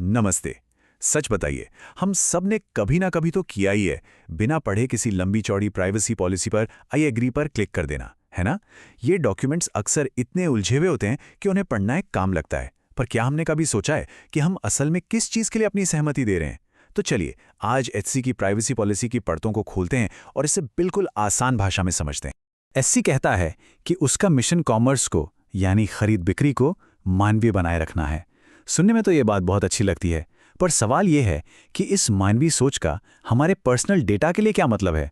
नमस्ते। सच बताइए, हम सब ने कभी ना कभी तो किया ही है, बिना पढ़े किसी लंबी चौड़ी प्राइवेसी पॉलिसी पर आई एग्री पर क्लिक कर देना, है ना? ये डॉक्यूमेंट्स अक्सर इतने उलझे हुए होते हैं कि उन्हें पढ़ना एक काम लगता है। पर क्या हमने कभी सोचा है कि हम असल में किस चीज़ के लिए अपनी सहमति दे रहे हैं? तो चलिए, आज एचसी की प्राइवेसी पॉलिसी की परतों को खोलते हैं और इसे बिल्कुल आसान भाषा में समझते हैं। एचसी कहता है कि उसका मिशन कॉमर्स को, यानी खरीद बिक्री को, मानवीय बनाए रखना है। सुनने में तो ये बात बहुत अच्छी लगती है, पर सवाल ये है कि इस मानवीय सोच का हमारे पर्सनल डेटा के लिए क्या मतलब है?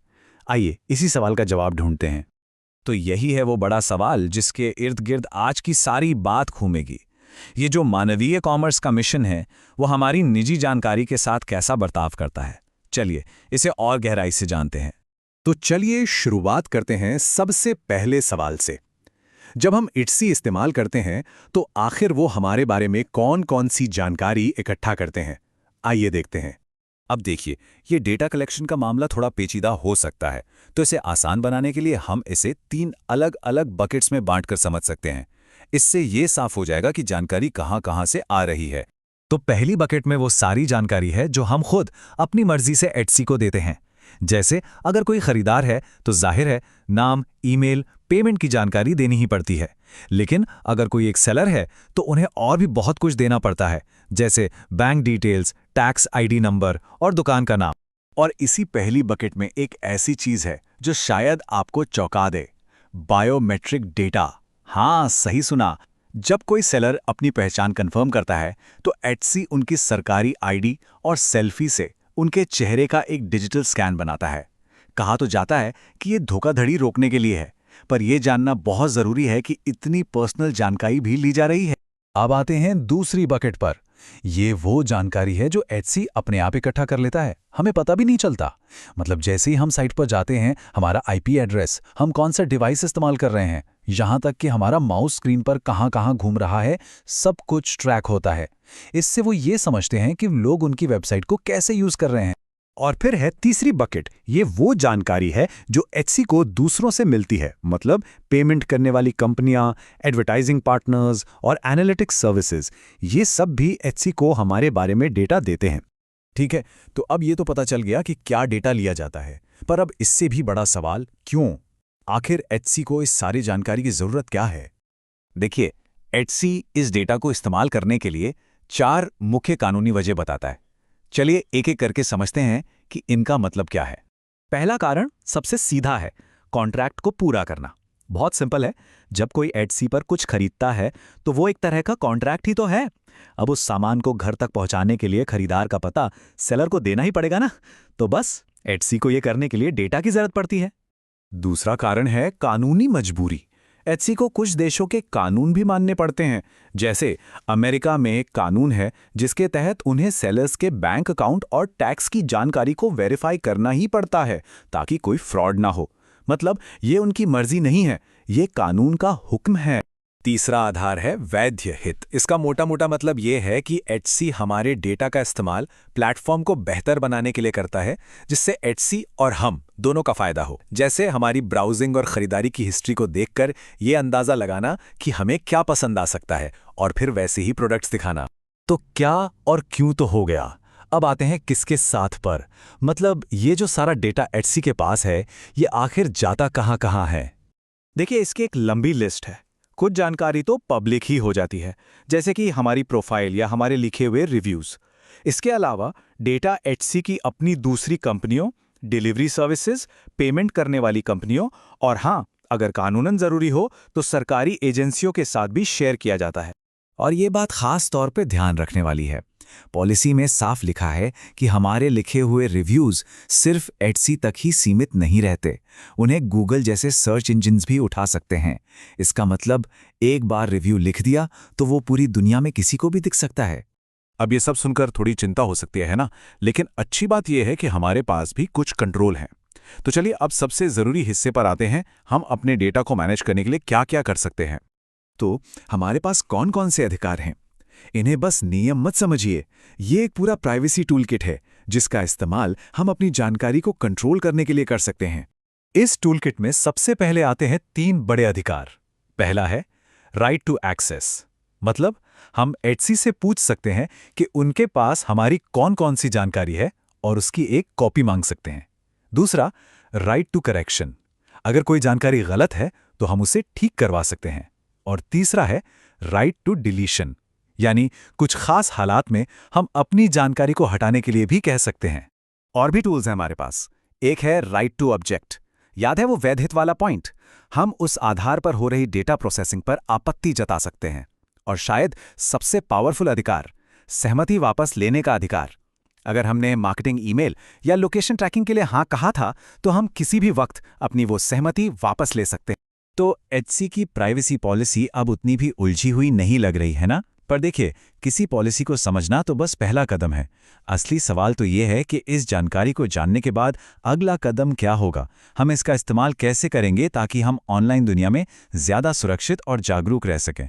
आइए इसी सवाल का जवाब ढूंढते हैं। तो यही है वो बड़ा सवाल जिसके इर्द गिर्द आज की सारी बात घूमेगी। ये जो मानवीय कॉमर्स का मिशन है, वो हमारी निजी जानकारी के साथ कैसा बर्ताव करता है। चलिए इसे और गहराई से जानते हैं। तो चलिए शुरुआत करते हैं सबसे पहले सवाल से। जब हम इट्सी इस्तेमाल करते हैं तो आखिर वो हमारे बारे में कौन-कौन सी जानकारी इकट्ठा करते हैं? आइए देखते हैं। अब देखिए, ये डेटा कलेक्शन का मामला थोड़ा पेचीदा हो सकता है, तो इसे आसान बनाने के लिए हम इसे 3 अलग-अलग बकेट्स में बांटकर समझ सकते हैं। इससे ये साफ हो जाएगा कि जानकारी कहाँ-कहाँ से आ रही है। तो पहली बकेट में वो सारी जानकारी है जो हम खुद अपनी मर्जी से एचसी को देते हैं। जैसे अगर कोई खरीदार है तो जाहिर है नाम, ईमेल, पेमेंट की जानकारी देनी ही पड़ती है। लेकिन अगर कोई एक सेलर है तो उन्हें और भी बहुत कुछ देना पड़ता है, जैसे bank details, tax ID number और दुकान का नाम। और इसी पहली बकेट में एक ऐसी चीज है जो शायद आपको चौंका दे, बायोमेट्रिक डेटा। हाँ, सही सुना। जब कोई सेलर अपनी पहचान कंफर्म करता है तो एचसी उनकी सरकारी आईडी और सेल्फी से उनके चेहरे का एक डिजिटल स्कैन बनाता है। कहा तो जाता है कि ये धोखाधड़ी रोकने के लिए है, पर यह जानना बहुत जरूरी है कि इतनी पर्सनल जानकारी भी ली जा रही है। अब आते हैं दूसरी बकेट पर। ये वो जानकारी है जो एचसी अपने आप इकट्ठा कर लेता है, हमें पता भी नहीं चलता। मतलब जैसे ही हम साइट पर जाते हैं, हमारा आईपी एड्रेस, हम कौन सा डिवाइस इस्तेमाल कर रहे हैं, यहाँ तक कि हमारा माउस स्क्रीन पर कहाँ-कहाँ घूम रहा है, सब कुछ ट्रैक होता है। इससे वो ये समझते हैं कि लोग उनकी वेबसाइट को कैसे यूज कर रहे हैं। और फिर है तीसरी बकेट। ये वो जानकारी है जो एचसी को दूसरों से मिलती है, मतलब पेमेंट करने वाली कंपनियां, एडवर्टाइजिंग पार्टनर्स और एनालिटिक्स सर्विसेज। ये सब भी एचसी को हमारे बारे में डेटा देते हैं। ठीक है, तो अब ये तो पता चल गया कि क्या डेटा लिया जाता है, पर अब इससे भी बड़ा सवाल, क्यों? आखिर एचसी को इस सारी जानकारी की जरूरत क्या है? देखिए, एचसी इस डेटा को इस्तेमाल करने के लिए 4 मुख्य कानूनी वजह बताता है। चलिए एक एक करके समझते हैं कि इनका मतलब क्या है। पहला कारण सबसे सीधा है, कॉन्ट्रैक्ट को पूरा करना। बहुत सिंपल है, जब कोई एचसी पर कुछ खरीदता है तो वो एक तरह का कॉन्ट्रैक्ट ही तो है। अब उस सामान को घर तक पहुंचाने के लिए खरीदार का पता सेलर को देना ही पड़ेगा ना, तो बस एचसी को ये करने के लिए डेटा की जरूरत पड़ती है। दूसरा कारण है कानूनी मजबूरी। एचसी को कुछ देशों के कानून भी मानने पड़ते हैं। जैसे अमेरिका में एक कानून है जिसके तहत उन्हें सेलर्स के बैंक अकाउंट और टैक्स की जानकारी को वेरीफाई करना ही पड़ता है ताकि कोई फ्रॉड ना हो। मतलब ये उनकी मर्जी नहीं है, ये कानून का हुक्म है। तीसरा आधार है वैध हित। इसका मोटा मोटा मतलब ये है कि एचसी हमारे डेटा का इस्तेमाल प्लेटफॉर्म को बेहतर बनाने के लिए करता है, जिससे एचसी और हम दोनों का फायदा हो। जैसे हमारी ब्राउजिंग और खरीदारी की हिस्ट्री को देखकर ये अंदाजा लगाना कि हमें क्या पसंद आ सकता है और फिर वैसे ही प्रोडक्ट्स दिखाना। तो क्या और क्यों तो हो गया, अब आते हैं किसके साथ पर। मतलब ये जो सारा डेटा एचसी के पास है, ये आखिर जाता कहाँ कहाँ है? देखिए, इसकी एक लंबी लिस्ट है। कुछ जानकारी तो पब्लिक ही हो जाती है, जैसे कि हमारी प्रोफाइल या हमारे लिखे हुए रिव्यूज। इसके अलावा डेटा एचसी की अपनी दूसरी कंपनियों, डिलीवरी सर्विसेज, पेमेंट करने वाली कंपनियों और हाँ, अगर कानूनन जरूरी हो तो सरकारी एजेंसियों के साथ भी शेयर किया जाता है। और ये बात खास तौर पे ध्यान रखने वाली है। पॉलिसी में साफ लिखा है कि हमारे लिखे हुए रिव्यूज सिर्फ एचसी तक ही सीमित नहीं रहते, उन्हें गूगल जैसे सर्च इंजिन्स भी उठा सकते हैं। इसका मतलब एक बार रिव्यू लिख दिया तो वो पूरी दुनिया में किसी को भी दिख सकता है। अब ये सब सुनकर थोड़ी चिंता हो सकती है ना, लेकिन अच्छी बात यह है कि हमारे पास भी कुछ कंट्रोल है। तो चलिए अब सबसे जरूरी हिस्से पर आते हैं, हम अपने डेटा को मैनेज करने के लिए क्या क्या कर सकते हैं। तो हमारे पास कौन कौन से अधिकार हैं? इन्हें बस नियम मत समझिए, ये एक पूरा प्राइवेसी टूल किट है जिसका इस्तेमाल हम अपनी जानकारी को कंट्रोल करने के लिए कर सकते हैं। इस टूल किट में सबसे पहले आते हैं 3 बड़े अधिकार। पहला है राइट टू एक्सेस, मतलब हम एटसी से पूछ सकते हैं कि उनके पास हमारी कौन कौन सी जानकारी है और उसकी एक कॉपी मांग सकते हैं। दूसरा, राइट टू करेक्शन। अगर कोई जानकारी गलत है तो हम उसे ठीक करवा सकते हैं। और तीसरा है राइट टू डिलीशन, यानी कुछ खास हालात में हम अपनी जानकारी को हटाने के लिए भी कह सकते हैं। और भी टूल्स हैं हमारे पास। एक है राइट टू ऑब्जेक्ट। याद है वो वैध हित वाला पॉइंट? हम उस आधार पर हो रही डेटा प्रोसेसिंग पर आपत्ति जता सकते हैं। और शायद सबसे पावरफुल अधिकार, सहमति वापस लेने का अधिकार। अगर हमने मार्केटिंग ईमेल या लोकेशन ट्रैकिंग के लिए हाँ कहा था तो हम किसी भी वक्त अपनी वो सहमति वापस ले सकते हैं। तो एचसी की प्राइवेसी पॉलिसी अब उतनी भी उलझी हुई नहीं लग रही है ना? पर देखिए, किसी पॉलिसी को समझना तो बस पहला कदम है। असली सवाल तो ये है कि इस जानकारी को जानने के बाद अगला कदम क्या होगा, हम इसका इस्तेमाल कैसे करेंगे ताकि हम ऑनलाइन दुनिया में ज़्यादा सुरक्षित और जागरूक रह सकें।